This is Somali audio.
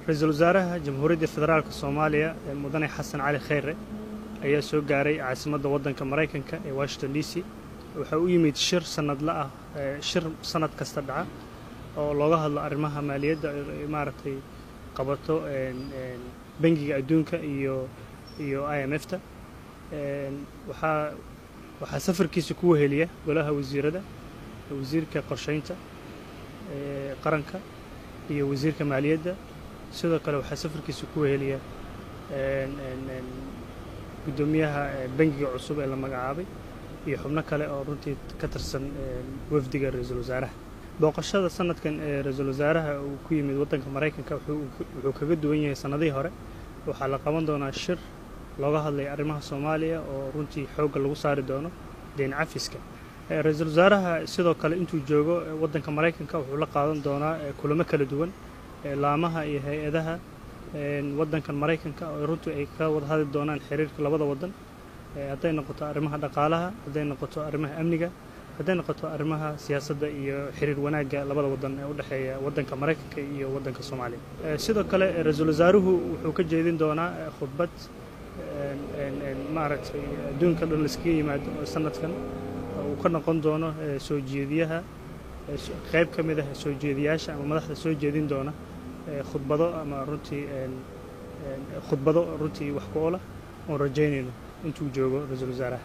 Ra'iisul Wasaaraha Jamhuuriyadda Federaalka Soomaaliya Mudane Xasan Cali Kheyre ayaa soo gaaray caasimadda waddanka Mareykanka ee Washington DC. Waxa uu yimid shir sanadle ah, shir sanad kasta dhaca oo looga hadlo arrimaha maaliyadda maaragtay qabato bangiga adduunka iyo IMF-ta. waxaa safarkiisa ku weheliya golaha wasiirada, wasiirka qorsheynta qaranka iyo wasiirka maaliyadda. sidoo kale waxaa safarkiisa ku weheliya gudoomiyaha bangiga cusub ee la magacaabay iyo xubno kale oo runtii ka tirsan wafdiga ra'iisul wasaaraha. booqashada sanadkan ee ra'iisul wasaaraha uu ku yimid waddanka Mareykanka wuxuu kaga duwan yahay sanadihii hore. waxaa la qaban doonaa shir looga hadlayo arrimaha Soomaaliya oo runtii xoogga lagu saari doono deyn cafiska. ra'iisul wasaaraha sidoo kale intuu joogo waddanka Mareykanka wuxuu la qaadan doonaa kulamo kala duwan laamaha iyo hay'adaha waddankan Mareykanka oo runtii ay ka wada hadli doonaan xiriirka labada waddan, hadday noqoto arrimaha dhaqaalaha, hadday noqoto arrimaha amniga, hadday noqoto arrimaha siyaasadda iyo xiriir wanaagga labada waddan ee u dhexeeya waddanka Mareykanka iyo waddanka Soomaaliya. sidoo kale ra'iisul wasaaruhu wuxuu ka jeedin doonaa khudbad maaragtay adduunka dhan iskaga yimaado sanadkan uu ka noqon doono soo jeediyaha qayb ka mid ah soo jeediyaasha ama madaxda soo jeedin doona khudbado ama runtii wax ku ool ah oo rajaynayno intuu joogo ra'iisul wasaaraha.